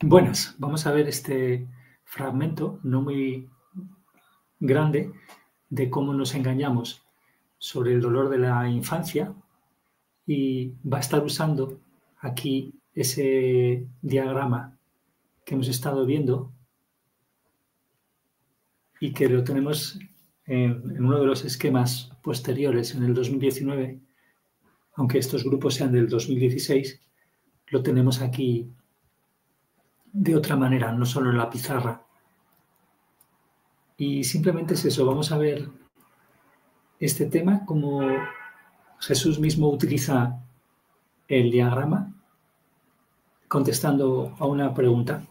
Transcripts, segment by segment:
Buenas, vamos a ver este fragmento no muy grande de cómo nos engañamos sobre el dolor de la infancia y va a estar usando aquí ese diagrama que hemos estado viendo y que lo tenemos en uno de los esquemas posteriores, en el 2019, aunque estos grupos sean del 2016, lo tenemos aquí de otra manera, no solo en la pizarra. Y simplemente es eso, vamos a ver este tema, cómo Jesús mismo utiliza el diagrama contestando a una pregunta.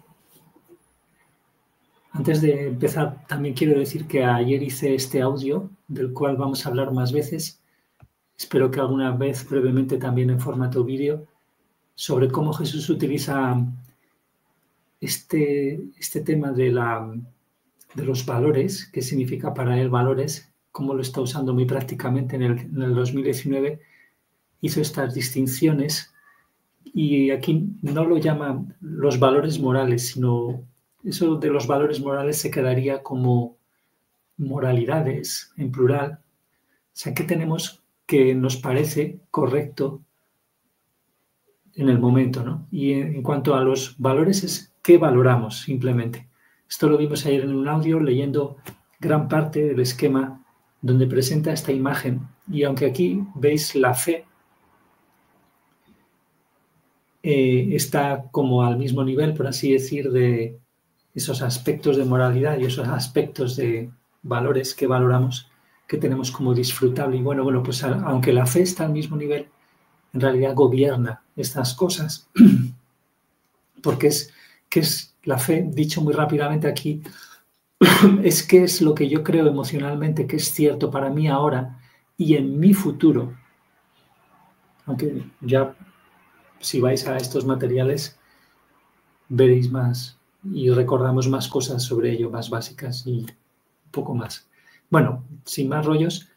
Antes de empezar, también quiero decir que ayer hice este audio, del cual vamos a hablar más veces. Espero que alguna vez brevemente también en formato vídeo, sobre cómo Jesús utiliza este tema de los valores, qué significa para él valores, cómo lo está usando muy prácticamente en el 2019, hizo estas distinciones y aquí no lo llaman los valores morales, sino eso de los valores morales se quedaría como moralidades en plural. O sea, ¿qué tenemos que nos parece correcto en el momento, ¿no? Y en cuanto a los valores es qué valoramos simplemente. Esto lo vimos ayer en un audio leyendo gran parte del esquema donde presenta esta imagen. Y aunque aquí veis la fe, está como al mismo nivel, por así decir, de esos aspectos de moralidad y esos aspectos de valores que valoramos, que tenemos como disfrutable. Y bueno, pues aunque la fe está al mismo nivel, en realidad gobierna estas cosas. Porque ¿qué es la fe? Dicho muy rápidamente aquí, es qué es lo que yo creo emocionalmente que es cierto para mí ahora y en mi futuro. Aunque ya si vais a estos materiales veréis más y recordamos más cosas sobre ello, más básicas y un poco más. Bueno, sin más rollos.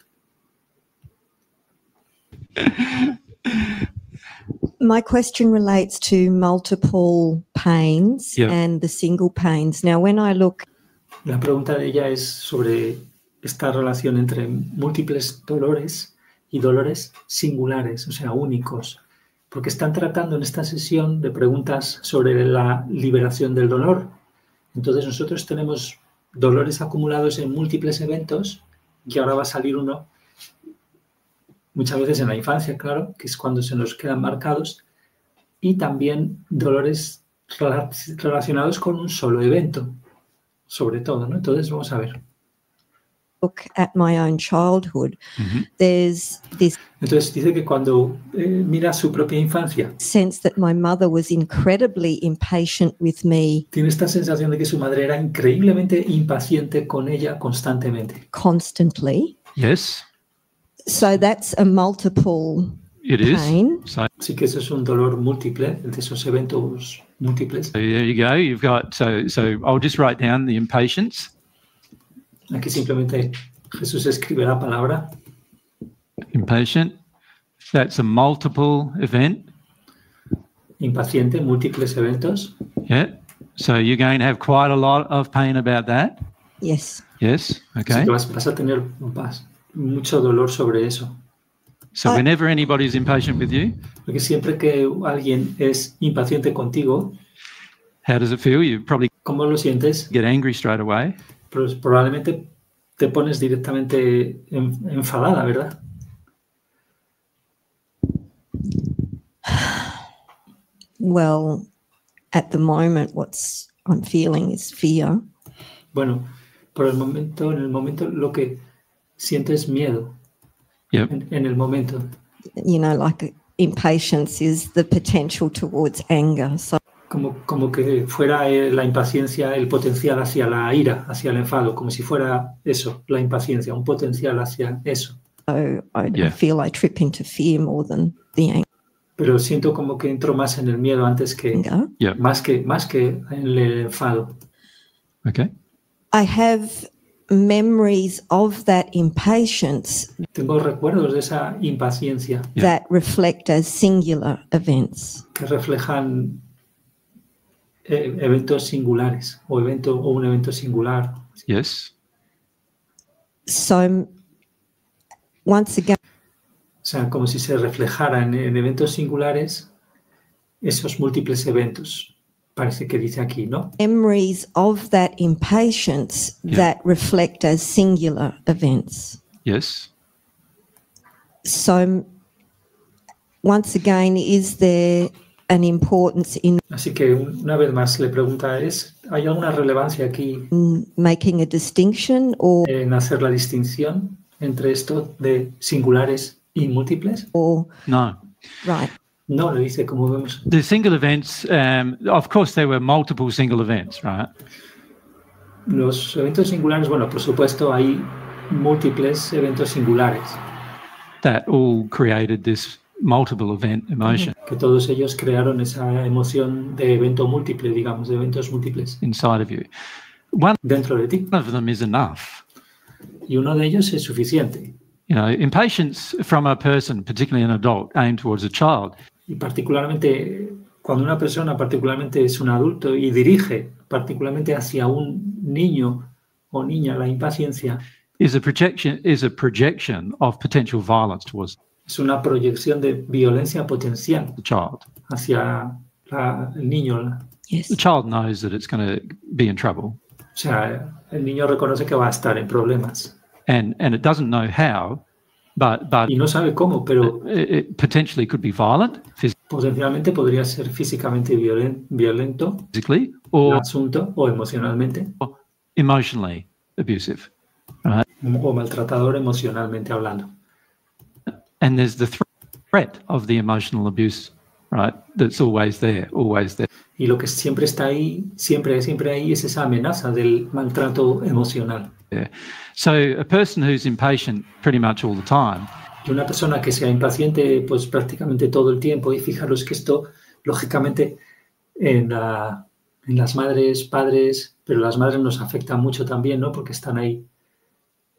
My question relates to multiple pains and the single pains. Now, when I look... La pregunta de ella es sobre esta relación entre múltiples dolores y dolores singulares, o sea, únicos, porque están tratando en esta sesión de preguntas sobre la liberación del dolor. Entonces nosotros tenemos dolores acumulados en múltiples eventos y ahora va a salir uno, muchas veces en la infancia, claro, que es cuando se nos quedan marcados, y también dolores relacionados con un solo evento, sobre todo, ¿no? Entonces vamos a ver. Look at my own childhood, there's this Entonces dice que cuando mira su propia infancia, sense that my mother was incredibly impatient with me tiene esta sensación de que su madre era increíblemente impaciente con ella constantemente. constantly. Yes, So that's a multiple it is. pain. So Así que eso es un dolor múltiple, de esos eventos múltiples. there you go. You've got so I'll just write down the impatience. Aquí simplemente Jesús escribe la palabra. Impatient. That's a multiple event. Impaciente, múltiples eventos. Yeah. So you're going to have quite a lot of pain about that. Yes. Yes. Así Okay. que vas a tener mucho dolor sobre eso. So whenever anybody's impatient with you, Porque siempre que alguien es impaciente contigo, how does it feel? You probably ¿cómo lo sientes? get angry straight away. Pues probablemente te pones directamente enfadada, ¿verdad? Well, at the moment, what's I'm feeling is fear. Bueno, en el momento lo que siento es miedo. Yep. En el momento. You know, like impatience is the potential towards anger. So Como que fuera la impaciencia el potencial hacia la ira, hacia el enfado, como si fuera eso, la impaciencia, un potencial hacia eso. I feel I trip into fear more than the anger. Pero siento como que entro más en el miedo antes que, Yep. más que en el enfado. Okay. I have memories of that impatience Tengo recuerdos de esa impaciencia that reflect as singular events. que reflejan eventos singulares o un evento singular. Yes. So once again, O sea, como si se reflejara en eventos singulares esos múltiples eventos. Parece que dice aquí, ¿no? memories of that impatience that reflect as singular events. Yes. So once again, is there an importance in Así que una vez más le pregunta ¿hay alguna relevancia aquí making a distinction or en hacer la distinción entre esto de singulares y múltiples? No. right? No, le dice, como vemos. The single events, of course, there were multiple single events, right? Los eventos singulares, bueno, por supuesto, hay múltiples eventos singulares. That all created this multiple event emotion. Que todos ellos crearon esa emoción de evento múltiple, digamos, de eventos múltiples. Inside of you. One dentro de ti. of them is enough. Y uno de ellos es suficiente. You know, impatience from a person, particularly an adult, aimed towards a child. Y particularmente cuando una persona particularmente es un adulto y dirige particularmente hacia un niño o niña la impaciencia, is a projection of potential violence towards es una proyección de violencia potencial the child. hacia el niño. Yes. The child knows that it's going to be in trouble. O sea, el niño reconoce que va a estar en problemas. And it doesn't know how, but Y no sabe cómo, pero it potentially could be violent, potencialmente podría ser físicamente violento physically, el or asunto, o emocionalmente, emotionally abusive. Right? o maltratador emocionalmente hablando. And there's the threat of the emotional abuse, right? That's always there, always there. Y lo que siempre está ahí, siempre ahí, es esa amenaza del maltrato emocional. Yeah. So a person who's impatient pretty much all the time, Y una persona que sea impaciente pues prácticamente todo el tiempo, y fijaros que esto, lógicamente, en las madres, padres, pero las madres nos afecta mucho también, ¿no? Porque están ahí,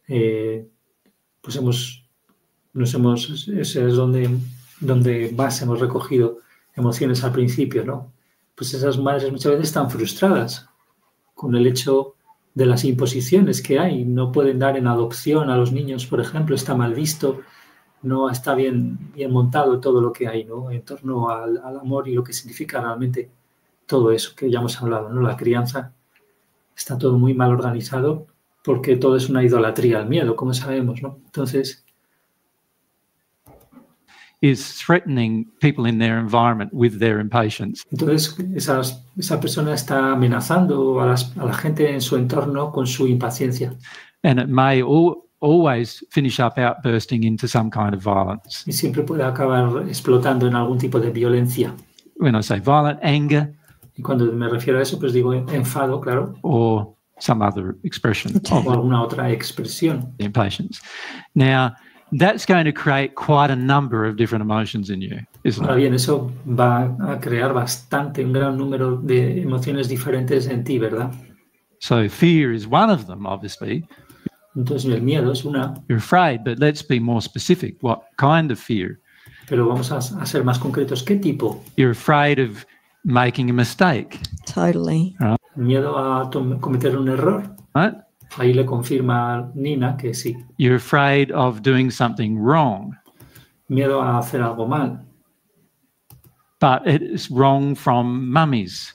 pues ese es donde más hemos recogido emociones al principio, ¿no? Pues esas madres muchas veces están frustradas con el hecho de las imposiciones que hay. No pueden dar en adopción a los niños, por ejemplo, está mal visto, no está bien montado todo lo que hay, ¿no? En torno al amor y lo que significa realmente todo eso que ya hemos hablado, ¿no? La crianza está todo muy mal organizado porque todo es una idolatría al miedo, como sabemos, ¿no? Entonces, is threatening people in their environment with their impatience. Entonces esa persona está amenazando a la gente en su entorno con su impaciencia. And it may always finish up outbursting into some kind of violence. Y siempre puede acabar explotando en algún tipo de violencia. When I say violent, anger. Y cuando me refiero a eso, pues digo enfado, claro. Or some other expression. O alguna otra expresión. Impatience. Now, that's going to create quite a number of different emotions in you, isn't Ahora it? bien, eso va a crear un gran número de emociones diferentes en ti, ¿verdad? So fear is one of them, obviously. Entonces el miedo es una. You're afraid, but let's be more specific. What kind of fear? Pero vamos a ser más concretos. ¿Qué tipo? You're afraid of making a mistake. Totally. Right? Miedo a cometer un error. Right? Ahí le confirma a Nina que sí. You're afraid of doing something wrong. Miedo a hacer algo mal. But it's wrong from mummy's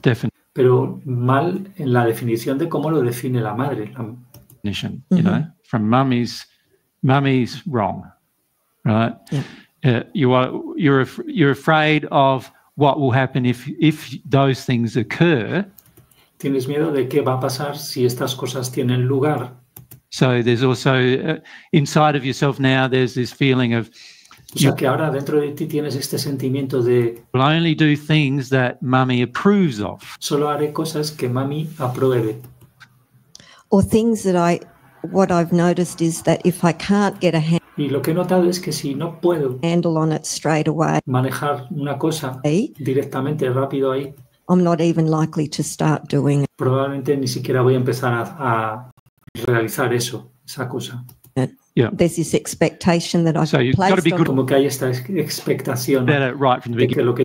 definition. Pero mal en la definición de cómo lo define la madre. You know, from mummy's wrong, right? Yeah. You're afraid of what will happen if those things occur. Tienes miedo de qué va a pasar si estas cosas tienen lugar. So there's also inside of yourself now there's this feeling of o sea que ahora dentro de ti tienes este sentimiento de will only do things that mummy approves of. Solo haré cosas que mami apruebe. Or things that what I've noticed is that if I can't get a Y lo que he notado es que si no puedo handle on it straight away, manejar una cosa directamente rápido ahí, I'm not even likely to start doing it. Probablemente ni siquiera voy a empezar a realizar esa cosa. Yeah. There's this expectation that I've So you've got to be good. Como que hay esta expectación Right from the de que lo que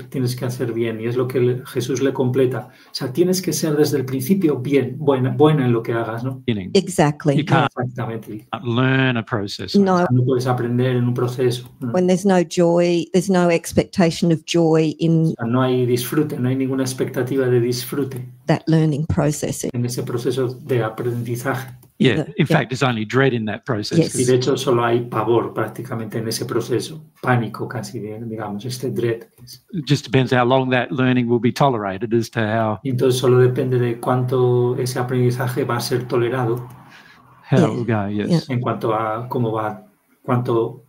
tienes que hacer bien, y es lo que Jesús le completa. O sea, tienes que ser desde el principio buena en lo que hagas, ¿no? Exactly. You can't Exactamente. learn a process. No. No puedes aprender en un proceso. When there's no joy, there's no expectation of joy in O sea, no hay disfrute, no hay ninguna expectativa de disfrute that learning process. en ese proceso de aprendizaje. Yeah, in fact, there's only dread in that process. Yes. Y de hecho solo hay pavor prácticamente en ese proceso, pánico casi, digamos, este dread. It just depends how long that learning will be tolerated as to how Y entonces solo depende de cuánto ese aprendizaje va a ser tolerado it will go. Yes. en cuanto a cómo va, cuánto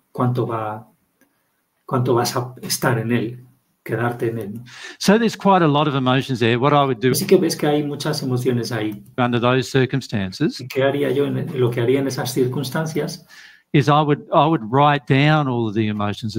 vas a estar en él, quedarte en él, ¿no? So there's quite a lot of emotions there. What I would do Así que ves que hay muchas emociones ahí. under those circumstances ¿Y qué haría yo? Lo que haría en esas circunstancias is I would write down all of the emotions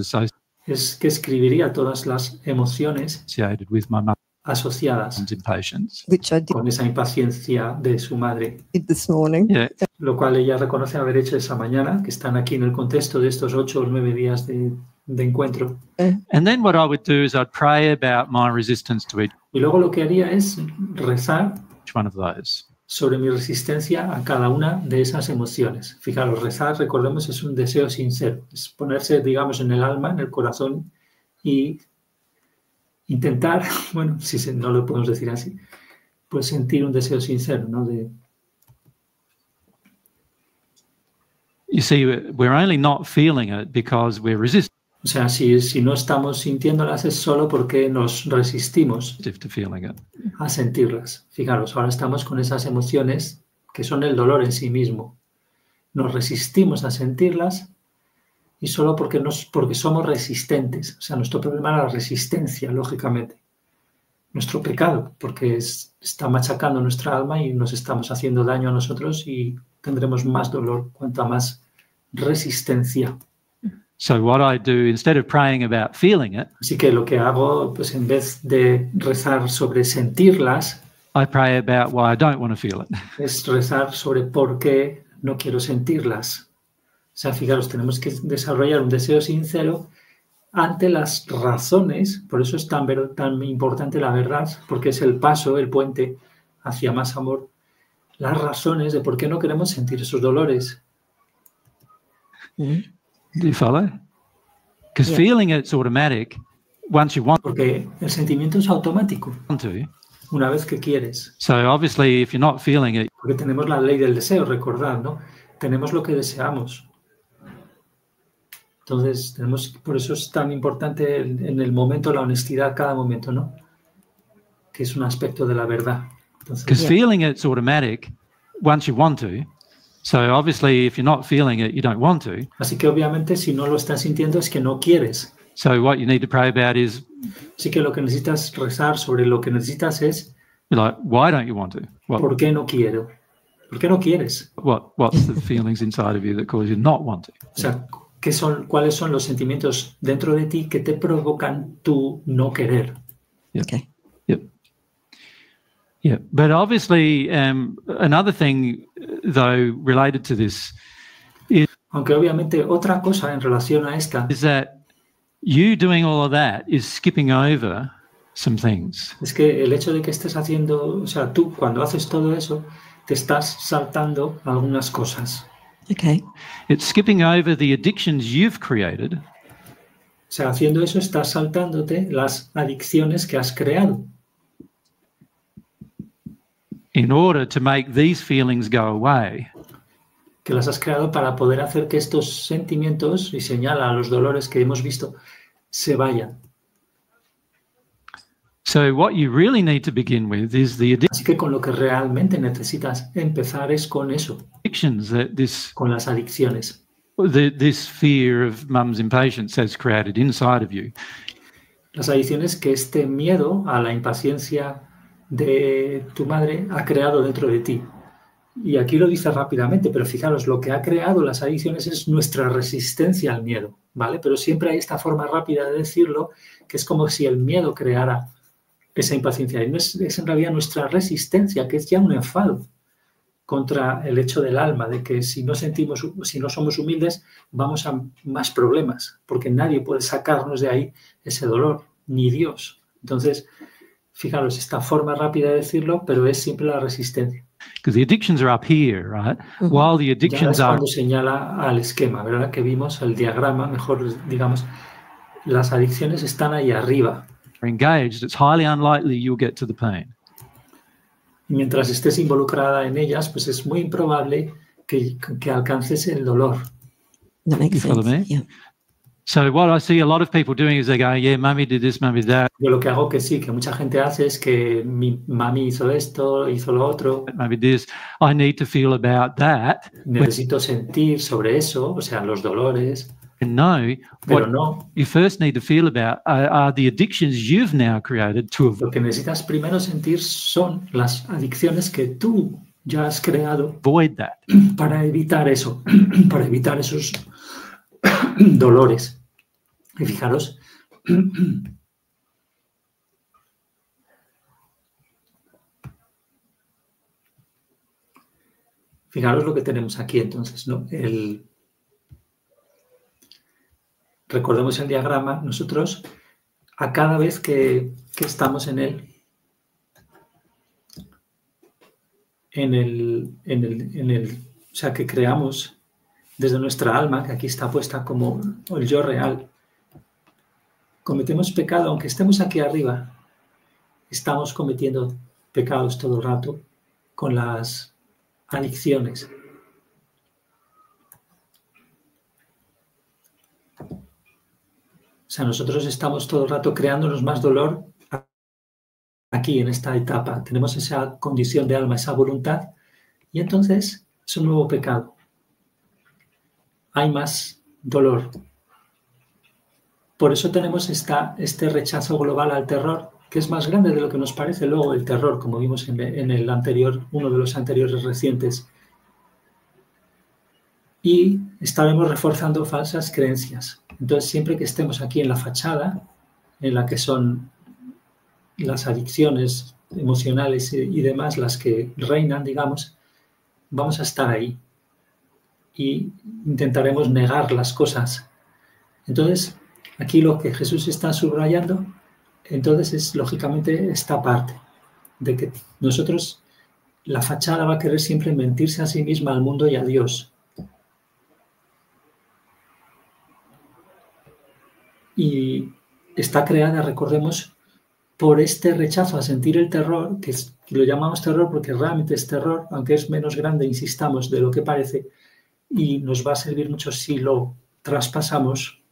es que escribiría todas las emociones associated with my mum's asociadas impatience. Which I con esa impaciencia de su madre, did this morning. Yeah. lo cual ella reconoce haber hecho esa mañana, que están aquí en el contexto de estos 8 o 9 días de encuentro. And then what I would do is I'd pray about my resistance to each Y luego lo que haría es rezar one of those. sobre mi resistencia a cada una de esas emociones. Fijaros, rezar, recordemos, es un deseo sincero, es ponerse, digamos, en el alma, en el corazón y intentar, bueno, si no lo podemos decir así, pues sentir un deseo sincero, ¿no? You see, we're only not feeling it because we're resistant O sea, si no estamos sintiéndolas es solo porque nos resistimos to feeling it. a sentirlas. Fijaros, ahora estamos con esas emociones que son el dolor en sí mismo. Nos resistimos a sentirlas y solo porque somos resistentes. O sea, nuestro problema es la resistencia, lógicamente. Nuestro pecado, porque está machacando nuestra alma y nos estamos haciendo daño a nosotros y tendremos más dolor cuanta más resistencia. So what I do, instead of praying about feeling it, Así que lo que hago, pues en vez de rezar sobre sentirlas, I pray about why I don't want to feel it. es rezar sobre por qué no quiero sentirlas. O sea, fijaros, tenemos que desarrollar un deseo sincero ante las razones, por eso es tan importante la verdad, porque es el paso, el puente hacia más amor, las razones de por qué no queremos sentir esos dolores. Do you follow? Because feeling it's automatic once you want Porque el sentimiento es automático, to. una vez que quieres. So obviously, if you're not feeling it, Porque tenemos la ley del deseo, recordad, ¿no? Tenemos lo que deseamos. Entonces, por eso es tan importante en el momento la honestidad, cada momento, ¿no? Que es un aspecto de la verdad. because feeling it's automatic once you want to. So obviously, if you're not feeling it, you don't want to. Así que obviamente si no lo estás sintiendo es que no quieres. So what you need to pray about is, Así que lo que necesitas rezar sobre lo que necesitas es like, why don't you want to? ¿por qué no quiero? ¿Por qué no quieres? What's the feelings inside of you that cause you not want to? O sea, ¿cuáles son los sentimientos dentro de ti que te provocan tu no querer? Yep. Okay. Yep. Yeah, but obviously, another thing, though, related to this Aunque obviamente otra cosa en relación a esta is that you doing all of that is skipping over some things. es que el hecho de que estés haciendo, o sea, tú cuando haces todo eso, te estás saltando algunas cosas. Okay. It's skipping over the addictions you've created O sea, haciendo eso estás saltándote las adicciones que has creado in order to make these feelings go away. que las has creado para poder hacer que estos sentimientos, y señala a los dolores que hemos visto, se vayan. So what you really need to begin with is the Así que con lo que realmente necesitas empezar es con eso, addictions that this con las adicciones. this fear of mum's impatience has created inside of you. Las adicciones que este miedo a la impaciencia de tu madre ha creado dentro de ti. Y aquí lo dice rápidamente, pero fijaros, lo que ha creado las adicciones es nuestra resistencia al miedo, ¿vale? Pero siempre hay esta forma rápida de decirlo, que es como si el miedo creara esa impaciencia. Y no es en realidad nuestra resistencia, que es ya un enfado contra el hecho del alma, de que si no somos humildes, vamos a más problemas, porque nadie puede sacarnos de ahí ese dolor. ni Dios. Entonces, fijaros, esta forma rápida de decirlo, pero es siempre la resistencia. Because the addictions are up here, right? While the addictions ya es are... cuando señala al esquema, ¿verdad? Que vimos el diagrama, mejor digamos, las adicciones están ahí arriba. engaged, it's highly unlikely you'll get to the pain. Y mientras estés involucrada en ellas, pues es muy improbable que alcances el dolor. That makes You follow sense. me? Yeah. So what I see a lot of people doing is they go, yeah, mummy did this, mummy did that. Yo lo que hago que sí, que mucha gente hace es que mi mami hizo esto, hizo lo otro. Maybe this, I need to feel about that. Necesito sentir sobre eso, o sea, los dolores. And no, Pero what no, you first need to feel about are the addictions you've now created to lo que necesitas primero sentir son las adicciones que tú ya has creado avoid that. para evitar eso, para evitar esos dolores. Y fijaros, fijaros lo que tenemos aquí entonces, ¿no? Recordemos el diagrama, nosotros a cada vez que estamos en él, o sea, que creamos desde nuestra alma, que aquí está puesta como el yo real, cometemos pecado, aunque estemos aquí arriba, estamos cometiendo pecados todo el rato con las adicciones. O sea, nosotros estamos todo el rato creándonos más dolor aquí, en esta etapa. Tenemos esa condición de alma, esa voluntad, y entonces es un nuevo pecado. Hay más dolor. Por eso tenemos este rechazo global al terror, que es más grande de lo que nos parece luego el terror, como vimos en el anterior, uno de los anteriores recientes. Y estaremos reforzando falsas creencias. Entonces, siempre que estemos aquí en la fachada, en la que son las adicciones emocionales y demás las que reinan, digamos, vamos a estar ahí. Y intentaremos negar las cosas. Entonces, aquí lo que Jesús está subrayando, entonces es lógicamente esta parte, de que nosotros, la fachada va a querer siempre mentirse a sí misma, al mundo y a Dios. Y está creada, recordemos, por este rechazo a sentir el terror, que lo llamamos terror porque realmente es terror, aunque es menos grande, insistamos, de lo que parece, y nos va a servir mucho si lo traspasamos,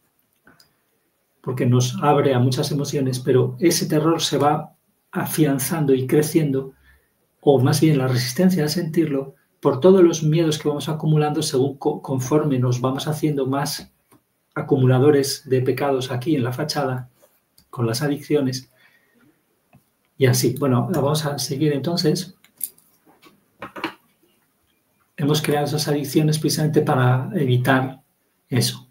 porque nos abre a muchas emociones, pero ese terror se va afianzando y creciendo, o más bien la resistencia a sentirlo, por todos los miedos que vamos acumulando según conforme nos vamos haciendo más acumuladores de pecados aquí en la fachada, con las adicciones, y así. Bueno, vamos a seguir entonces. Hemos creado esas adicciones precisamente para evitar eso.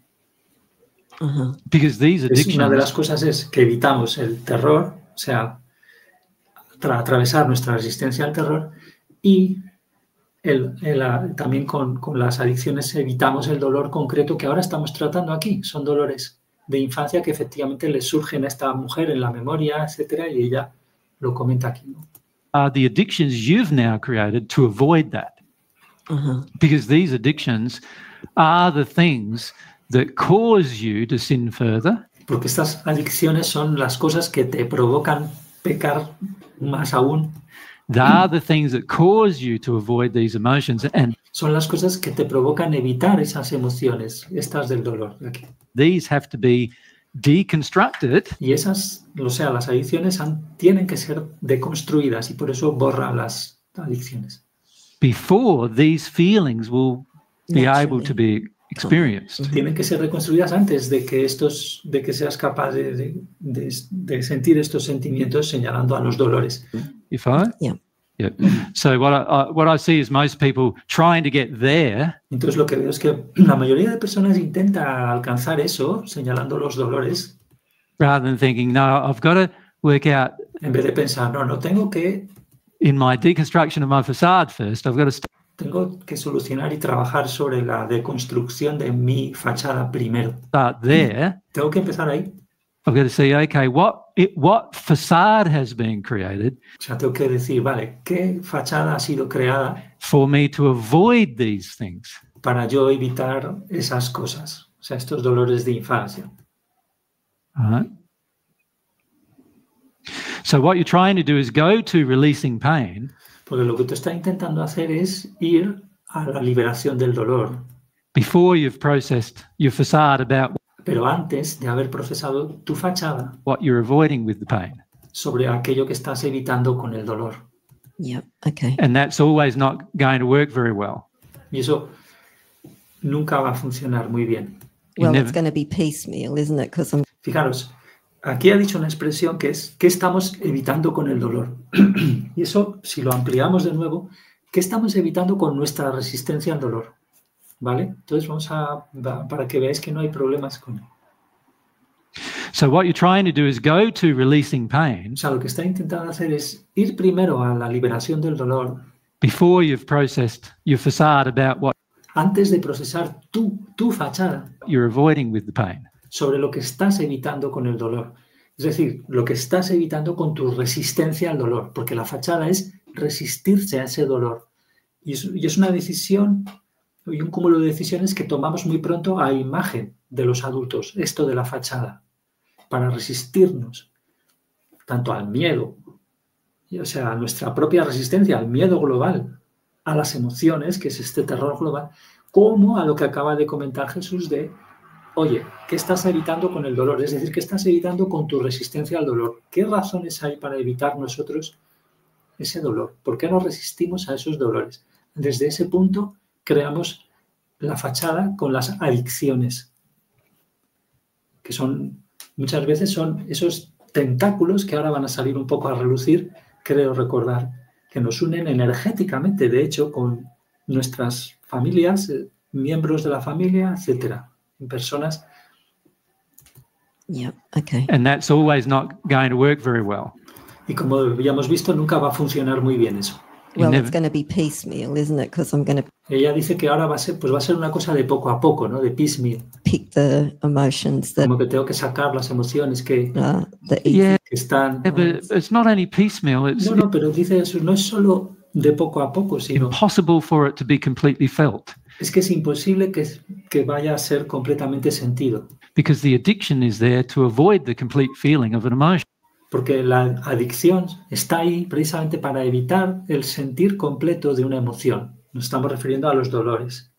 Because these addictions, Una de las cosas es que evitamos el terror, o sea, atravesar nuestra resistencia al terror, y también con las adicciones evitamos el dolor concreto que ahora estamos tratando aquí. Son dolores de infancia que efectivamente le surgen a esta mujer en la memoria, etcétera, y ella lo comenta aquí, ¿no? the addictions you've now created to avoid that. Because these addictions are the things that cause you to sin further. Porque estas adicciones son las cosas que te provocan pecar más aún. They are the things that cause you to avoid these emotions, and son las cosas que te provocan evitar esas emociones, estas del dolor. Aquí. These have to be deconstructed. Y esas, o sea, las adicciones tienen que ser deconstruidas y por eso borra las adicciones. Before these feelings will be able to be experienced. Tienen que ser reconstruidas antes de que seas capaz de sentir estos sentimientos, señalando a los dolores. You follow? Yeah. Yeah. So what I see is most people trying to get there. Entonces lo que veo es que la mayoría de personas intenta alcanzar eso, señalando los dolores. Rather than thinking, no, I've got to work out. En vez de pensar, no tengo que. In my deconstruction of my facade first, I've got to. Tengo que solucionar y trabajar sobre la deconstrucción de mi fachada primero. Start there. Tengo que empezar ahí. I've got to see, okay, what facade has been created? O sea, tengo que decir, vale, ¿qué fachada ha sido creada for me to avoid these things? Para yo evitar esas cosas, o sea, estos dolores de infancia. All right. So what you're trying to do is go to releasing pain. Porque lo que tú estás intentando hacer es ir a la liberación del dolor. Before you've processed your facade about Pero antes de haber procesado tu fachada what you're avoiding with the pain. sobre aquello que estás evitando con el dolor. Yeah, okay. And that's always not going to work very well. Y eso nunca va a funcionar muy bien. Well, it's going to be piecemeal, isn't it? Because Fijaros, aquí ha dicho una expresión que es ¿qué estamos evitando con el dolor? Y eso, si lo ampliamos de nuevo, ¿qué estamos evitando con nuestra resistencia al dolor? ¿Vale? Entonces para que veáis que no hay problemas con... So what you're trying to do is go to releasing pain. O sea, lo que está intentando hacer es ir primero a la liberación del dolor. Before you've processed your facade about what antes de procesar tu fachada. You're avoiding with the pain. Sobre lo que estás evitando con el dolor. Es decir, lo que estás evitando con tu resistencia al dolor. Porque la fachada es resistirse a ese dolor. Y es una decisión y un cúmulo de decisiones que tomamos muy pronto a imagen de los adultos. Esto de la fachada. Para resistirnos tanto al miedo, o sea, a nuestra propia resistencia, al miedo global, a las emociones, que es este terror global, como a lo que acaba de comentar Jesús de, oye, ¿qué estás evitando con el dolor? Es decir, ¿qué estás evitando con tu resistencia al dolor? ¿Qué razones hay para evitar nosotros ese dolor? ¿Por qué nos resistimos a esos dolores? Desde ese punto creamos la fachada con las adicciones, que son... Muchas veces son esos tentáculos que ahora van a salir un poco a relucir, creo recordar, que nos unen energéticamente, de hecho, con nuestras familias, miembros de la familia, etcétera, personas. Yeah, okay. And that's always not going to work very well. Y como habíamos visto, nunca va a funcionar muy bien eso. Well, it's going to be piecemeal, isn't it? Because I'm going to... Ella dice que ahora va a ser una cosa de poco a poco, ¿no? De piecemeal. Pick the emotions that... Como que tengo que sacar las emociones que están... Yeah, but it's not only piecemeal. It's no, pero dice eso, no es solo de poco a poco, sino... impossible for it to be completely felt. Es que es imposible que vaya a ser completamente sentido. Because the addiction is there to avoid the complete feeling of an emotion. Porque la adicción está ahí precisamente para evitar el sentir completo de una emoción. Nos estamos refiriendo a los dolores.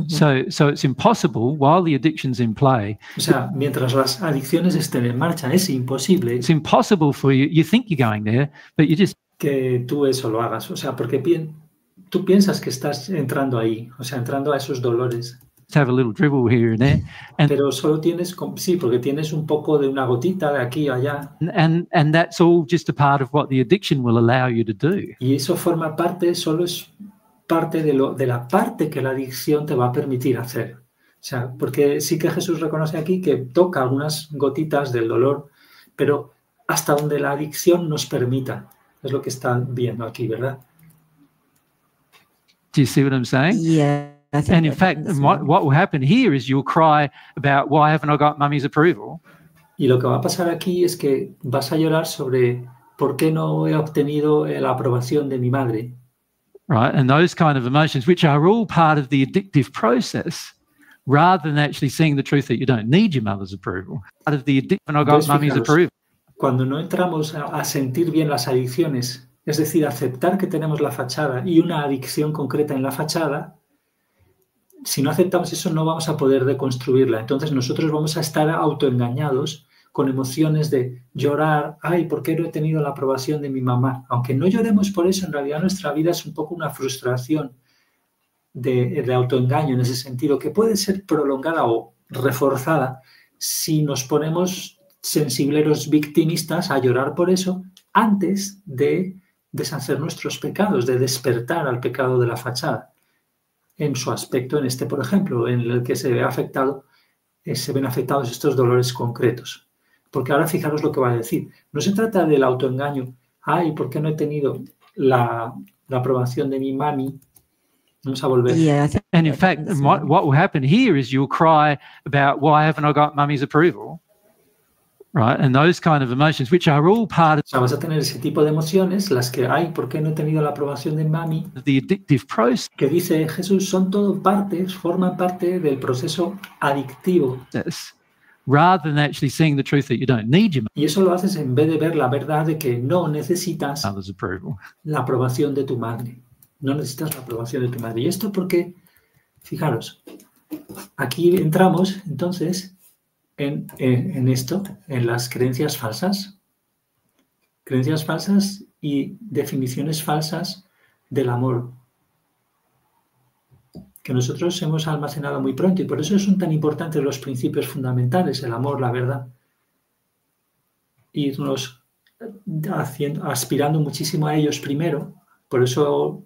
So it's impossible while the addiction's in play. O sea, mientras las adicciones estén en marcha, es imposible. It's impossible for you. You think you're going there, but you just que tú eso lo hagas. O sea, porque tú piensas que estás entrando ahí, o sea, entrando a esos dolores. Have a little dribble here and there. Pero solo tienes, sí, porque tienes un poco de una gotita de aquí a allá. And that's all just a part of what the addiction will allow you to do. Y eso forma parte, solo es parte de la parte que la adicción te va a permitir hacer. O sea, porque sí que Jesús reconoce aquí que toca algunas gotitas del dolor, pero hasta donde la adicción nos permita. Es lo que están viendo aquí, ¿verdad? Do you see what I'm saying? Yeah. And in fact, what will happen here is you'll cry about why haven't I got mummy's approval? Y lo que va a pasar aquí es que vas a llorar sobre por qué no he obtenido la aprobación de mi madre. Right, and those kind of emotions, which are all part of the addictive process, rather than actually seeing the truth that you don't need your mother's approval. Part of the addiction, I got mummy's approval. Cuando no entramos a sentir bien las adicciones, es decir, aceptar que tenemos la fachada y una adicción concreta en la fachada, si no aceptamos eso no vamos a poder deconstruirla. Entonces nosotros vamos a estar autoengañados con emociones de llorar, ay, ¿por qué no he tenido la aprobación de mi mamá? Aunque no lloremos por eso, en realidad nuestra vida es un poco una frustración de autoengaño en ese sentido, que puede ser prolongada o reforzada si nos ponemos sensibleros victimistas a llorar por eso antes de deshacer nuestros pecados, de despertar al pecado de la fachada. En su aspecto, en este, por ejemplo, en el que se ven afectados estos dolores concretos. Porque ahora fijaros lo que va a decir. No se trata del autoengaño. Ay, ¿por qué no he tenido la aprobación de mi mami? Vamos a volver. And in fact, what will happen here is you'll cry about why haven't I got mummy's approval? right? And those kind of emotions, which are all part O sea, vas a tener ese tipo de emociones, las que hay, ¿por qué no he tenido la aprobación de mami? of the addictive process, Que dice Jesús, son todo partes, forman parte del proceso adictivo. rather than actually seeing the truth that you don't need your Y eso lo haces en vez de ver la verdad de que no necesitas mother's approval. la aprobación de tu madre. No necesitas la aprobación de tu madre. Y esto porque, fijaros, aquí entramos entonces en esto, en las creencias falsas y definiciones falsas del amor que nosotros hemos almacenado muy pronto, y por eso son tan importantes los principios fundamentales, el amor, la verdad. Irnos aspirando muchísimo a ellos primero. Por eso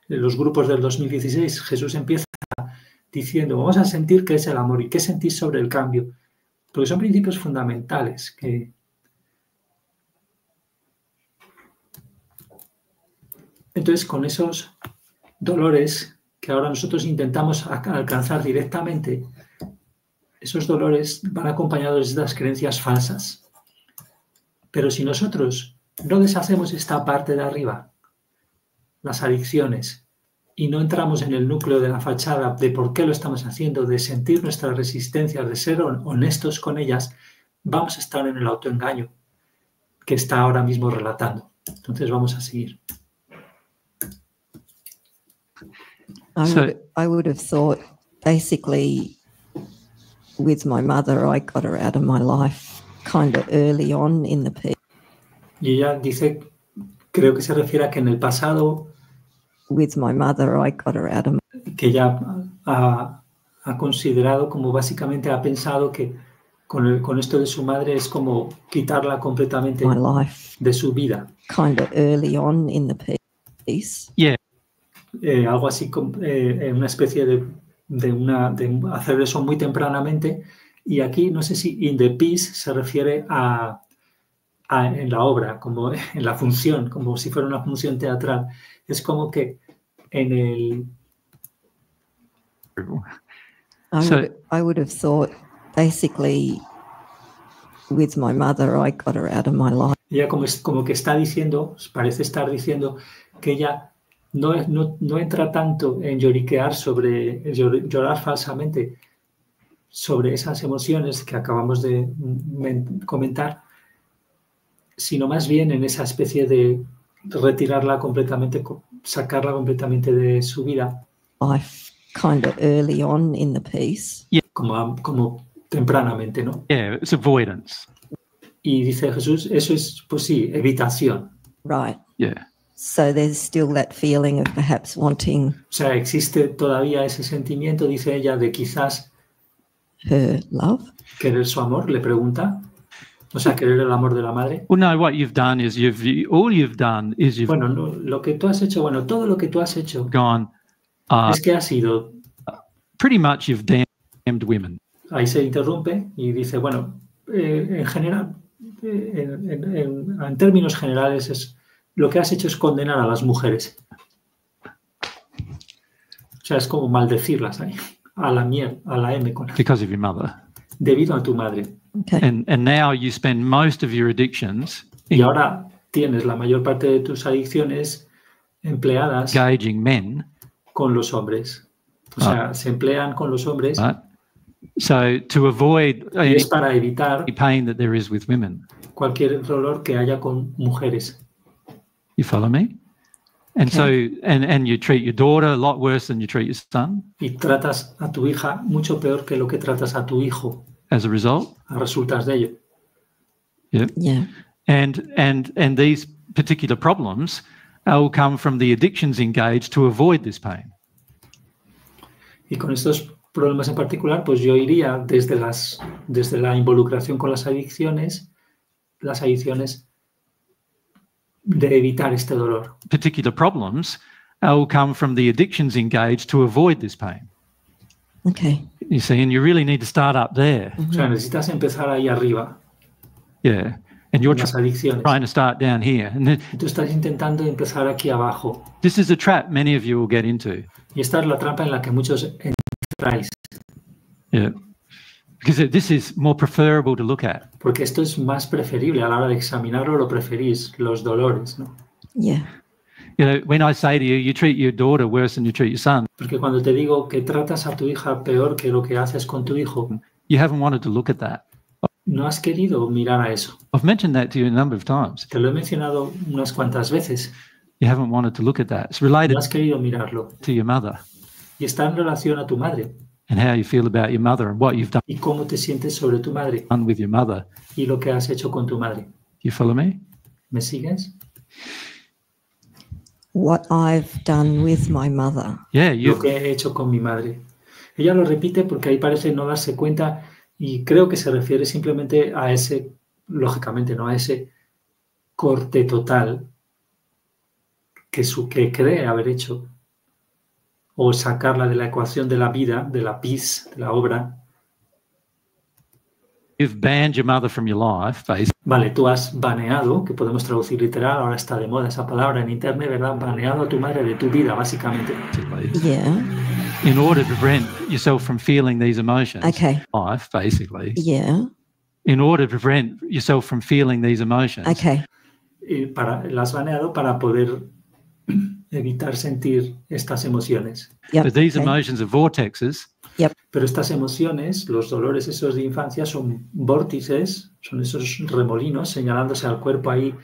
en los grupos del 2016 Jesús empieza diciendo, vamos a sentir qué es el amor y qué sentís sobre el cambio. Porque son principios fundamentales que entonces con esos dolores que ahora nosotros intentamos alcanzar directamente, esos dolores van acompañados de estas creencias falsas. Pero si nosotros no deshacemos esta parte de arriba, las adicciones, y no entramos en el núcleo de la fachada de por qué lo estamos haciendo, de sentir nuestras resistencias, de ser honestos con ellas, vamos a estar en el autoengaño que está ahora mismo relatando. Entonces vamos a seguir. I would have thought, basically, with my mother, I got her out of my life kind of early on in the piece. Y ella dice, creo que se refiere a que en el pasado, with my mother, I got her out of que ella ha considerado, como básicamente ha pensado que con esto de su madre es como quitarla completamente my life, de su vida. kind of early on in the piece. Yeah. Algo así como una especie de hacer eso muy tempranamente. Y aquí no sé si in the piece se refiere a en la obra, como en la función, como si fuera una función teatral. Es como que en el... I would have thought, basically, with my mother, I got her out of my life. Ella como que está diciendo, parece estar diciendo que ella no entra tanto en lloriquear llorar falsamente sobre esas emociones que acabamos de comentar, sino más bien en esa especie de retirarla completamente, sacarla completamente de su vida. Life, kind of early on in the piece. Yeah. Como tempranamente, ¿no? Yeah, it's avoidance. Y dice Jesús, eso es, pues sí, evitación. Right. Yeah. So there's still that feeling of perhaps wanting... O sea, existe todavía ese sentimiento, dice ella, de quizás... her love. ¿Querer su amor? Le pregunta. O sea, querer el amor de la madre. Well, no, what you've done is all you've done is you've Bueno, lo que tú has hecho, todo lo que tú has hecho gone, es que ha sido... pretty much you've damned women. Ahí se interrumpe y dice, bueno, en general, en términos generales, lo que has hecho es condenar a las mujeres. O sea, es como maldecirlas ahí, a la M. Because of your mother. Debido a tu madre. Okay. And now you spend most of your addictions Y ahora tienes la mayor parte de tus adicciones empleadas engaging men. Con los hombres. O sea, se emplean con los hombres. Right. So to avoid Y es para evitar any pain that there is with women. Cualquier dolor que haya con mujeres. You follow me? And Okay. so, and you treat your daughter a lot worse than you treat your son Y tratas a tu hija mucho peor que lo que tratas a tu hijo. as a result. Resultas de ello. Yeah. Yeah. And these particular problems will come from the addictions engaged to avoid this pain. Y con estos problemas en particular, pues yo iría desde la involucración con las adicciones de evitar este dolor. Particular problems will come from the addictions engaged to avoid this pain. Okay. You see, and you really need to start up there. O sea, necesitas empezar ahí arriba, Yeah. And you're en las adicciones. trying to start down here. And Y tú estás intentando empezar aquí abajo. this is a trap many of you will get into. Y esta es la trampa en la que muchos entráis. Yeah. Because this is more preferable to look at. Porque esto es más preferible a la hora de examinarlo, lo preferís, los dolores, ¿no? Yeah. You know, when I say to you, you treat your daughter worse than you treat your son, Porque cuando te digo que tratas a tu hija peor que lo que haces con tu hijo, you haven't wanted to look at that. no has querido mirar a eso. I've mentioned that to you a number of times. Te lo he mencionado unas cuantas veces. You haven't wanted to look at that. It's No related has querido mirarlo. to your mother Y está en relación a tu madre and how you feel about your mother and what you've y cómo te sientes sobre tu madre done with your mother. y lo que has hecho con tu madre. You follow me? ¿Me sigues? What I've done with my mother. Yeah, Lo you. que he hecho con mi madre. Ella lo repite porque ahí parece no darse cuenta y creo que se refiere simplemente a ese, lógicamente, no a ese corte total que cree haber hecho o sacarla de la ecuación de la vida, de la pis, de la obra. You've banned your mother from your life, basically. Vale, tú has baneado, que podemos traducir literal, ahora está de moda esa palabra en internet, ¿verdad? Baneado a tu madre de tu vida, básicamente. Yeah. In order to prevent yourself from feeling these emotions. Okay. Life, basically. Yeah. In order to prevent yourself from feeling these emotions. Okay. Y la has baneado para poder evitar sentir estas emociones. Yep. But these okay. emotions are vortexes. Pero estas emociones, los dolores esos de infancia, son vórtices, son esos remolinos señalándose al cuerpo ahí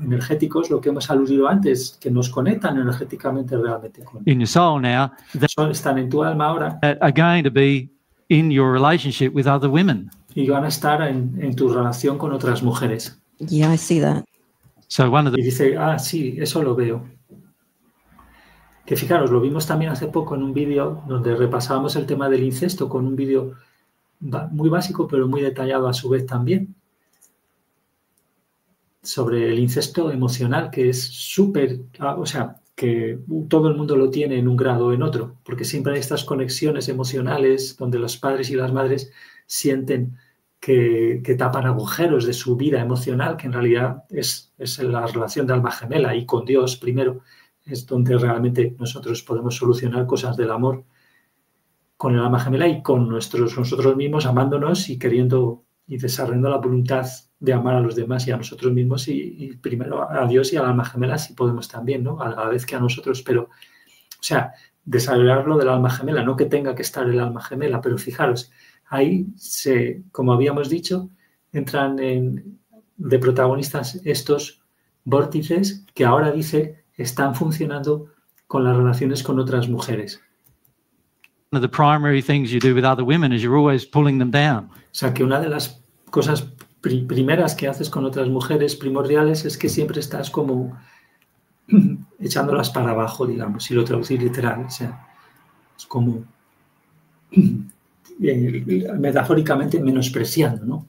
energéticos, lo que hemos aludido antes, que nos conectan energéticamente realmente con In your soul now están en tu alma ahora that are going to be in your relationship with other women. y van a estar en tu relación con otras mujeres. Yeah, I see that. So one of Y the dice, sí, eso lo veo. Que fijaros, lo vimos también hace poco en un vídeo donde repasábamos el tema del incesto con un vídeo muy básico pero muy detallado a su vez también. Sobre el incesto emocional, que es súper, o sea, que todo el mundo lo tiene en un grado o en otro, porque siempre hay estas conexiones emocionales donde los padres y las madres sienten que tapan agujeros de su vida emocional, que en realidad es la relación de alma gemela y con Dios primero, es donde realmente nosotros podemos solucionar cosas del amor con el alma gemela y con nosotros mismos, amándonos y queriendo y desarrollando la voluntad de amar a los demás y a nosotros mismos y primero a Dios y al alma gemela si podemos también, ¿no? A la vez que a nosotros, pero, o sea, desarrollarlo del alma gemela, no que tenga que estar el alma gemela, pero fijaros, ahí como habíamos dicho, entran de protagonistas estos vórtices que ahora dice están funcionando con las relaciones con otras mujeres. one of the primary things you do with other women is you're always pulling them down. O sea, que una de las cosas primeras que haces con otras mujeres primordiales es que siempre estás como echándolas para abajo, digamos, si lo traducir literal. O sea, es como metafóricamente menospreciando, ¿no?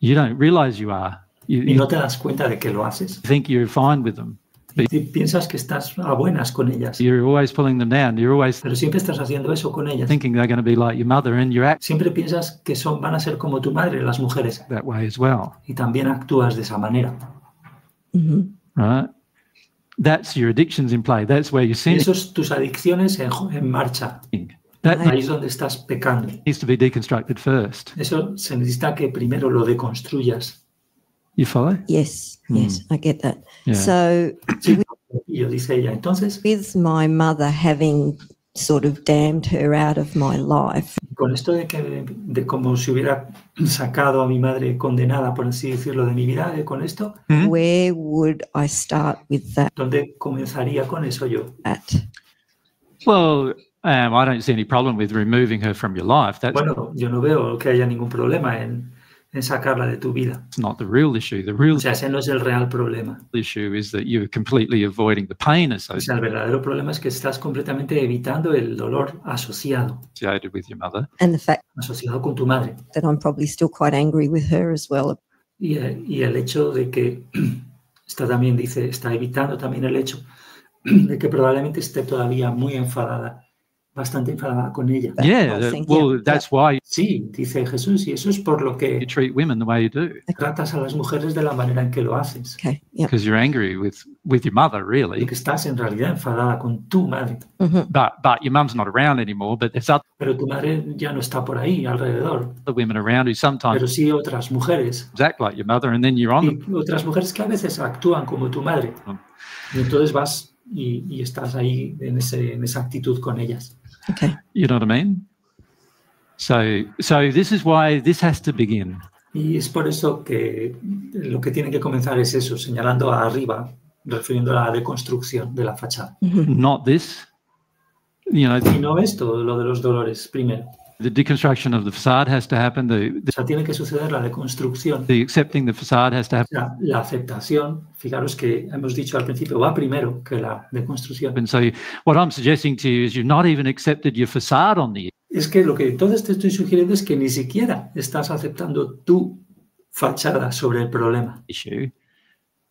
You don't realize you are. Y You no te das cuenta de que lo haces. think you're fine with them. Y piensas que estás a buenas con ellas, You're always pulling them down. You're always pero siempre estás haciendo eso con ellas. thinking they're going to be like your mother, and you act Siempre piensas que van a ser como tu madre, las mujeres, that way as well, y también actúas de esa manera. Mm-hmm. right? That's your addictions in play. That's where you're Y sinning. eso es tus adicciones en marcha. That Ahí es donde estás pecando. needs to be deconstructed first. Eso se necesita que primero lo deconstruyas. You follow? Yes, yes, I get that. Yeah. So Sí, y dice ella. Entonces, with my mother having sort of damned her out of my life, con esto de como si hubiera sacado a mi madre condenada, por así decirlo, de mi vida, con esto, where would I start with that? ¿dónde comenzaría con eso yo? Well, I don't see any problem with removing her from your life. That's Bueno, yo no veo que haya ningún problema en sacarla de tu vida. not the real issue. The real O sea, ese no es el real problema. issue is that you're completely avoiding the pain O sea, associated el verdadero problema es que estás completamente evitando el dolor asociado with your mother. And the fact asociado con tu madre. that I'm probably still quite angry with her as well. Y el hecho de que, también dice, está evitando también el hecho de que probablemente esté todavía muy enfadada, bastante enfadada con ella. Yeah, well, that's why Sí, dice Jesús, y eso es por lo you que treat women the way you do, tratas a las mujeres de la manera en que lo haces. Okay. Yep. because you're angry with your mother, really. Porque estás en realidad enfadada con tu madre, But your mum's not around anymore. But there's other pero tu madre ya no está por ahí alrededor, women around who sometimes pero sí otras mujeres. act like your mother, and then you're on them. Y otras mujeres que a veces actúan como tu madre. Y entonces vas y estás ahí en esa actitud con ellas. Okay. You know what I mean? So this is why this has to begin. Y es por eso que lo que tiene que comenzar es eso, señalando arriba, refiriendo a la deconstrucción de la fachada. Not this. You know, Y no esto, lo de los dolores, primero. the deconstruction of the facade has to happen. O sea, tiene que suceder la deconstrucción. The accepting the facade has to O happen. sea, la aceptación, fijaros que hemos dicho al principio, va primero que la deconstrucción. And so what I'm suggesting to you is you've not even accepted your facade on the Es que lo que entonces te estoy sugiriendo es que ni siquiera estás aceptando tu fachada sobre el problema. issue.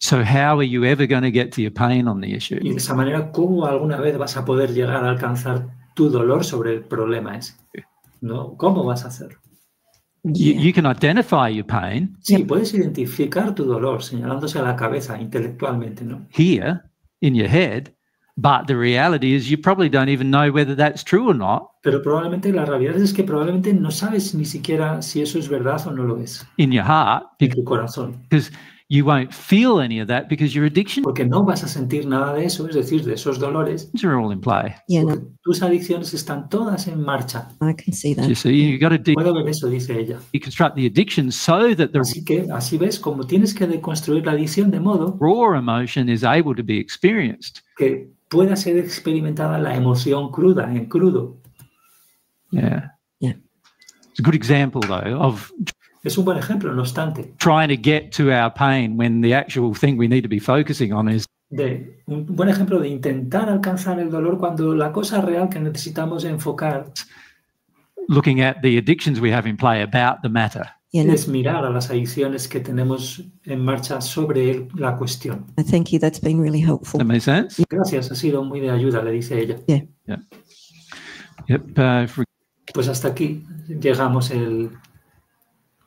So how are you ever going to get to your pain on the issue? Y de esa manera, ¿cómo alguna vez vas a poder llegar a alcanzar tu dolor sobre el problema ese? ¿No? ¿Cómo vas a hacerlo? You can identify your pain Sí, puedes identificar tu dolor señalándose a la cabeza intelectualmente, ¿no? here in your head, but the reality is you probably don't even know whether that's true or not Pero probablemente la realidad es que probablemente no sabes ni siquiera si eso es verdad o no lo es in your heart en tu corazón. because you won't feel any of that because your addictions Porque no vas a sentir nada de eso, es decir, de esos dolores, are all in play. Yeah, porque no, tus adicciones están todas en marcha. I can see You that. see, you've got to Puedo ver eso, dice ella. deconstruct the addiction so that the Así que así ves como tienes que deconstruir la adicción de modo raw emotion is able to be experienced. que pueda ser experimentada la emoción cruda, en crudo. Yeah. Yeah. It's a good example, though, of Es un buen ejemplo, no obstante, trying to get to our pain when the actual thing we need to be focusing on is de un buen ejemplo de intentar alcanzar el dolor cuando la cosa real que necesitamos enfocar looking at the addictions we have in play about the matter. Yeah, no, es mirar a las adicciones que tenemos en marcha sobre la cuestión. I thank you. That's been really helpful. That make sense? Gracias, ha sido muy de ayuda, le dice ella. Yep. Pues hasta aquí llegamos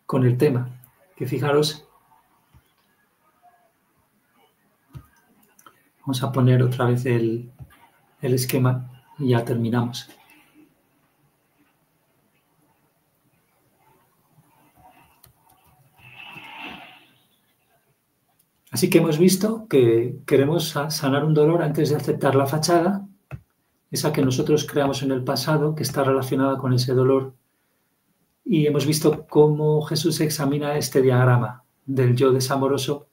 con el tema. Que fijaros, vamos a poner otra vez el esquema y ya terminamos. Así que hemos visto que queremos sanar un dolor antes de aceptar la fachada, esa que nosotros creamos en el pasado, que está relacionada con ese dolor. Y hemos visto cómo Jesús examina este diagrama del yo desamoroso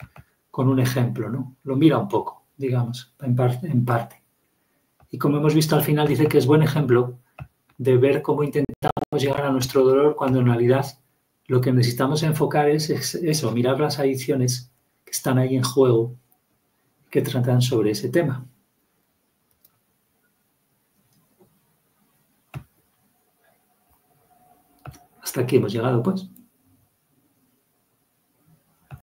con un ejemplo, ¿no? Lo mira un poco, digamos, en parte. Y como hemos visto al final, dice que es buen ejemplo de ver cómo intentamos llegar a nuestro dolor cuando en realidad lo que necesitamos enfocar es eso, mirar las adicciones que están ahí en juego, que tratan sobre ese tema. Hasta aquí hemos llegado, pues.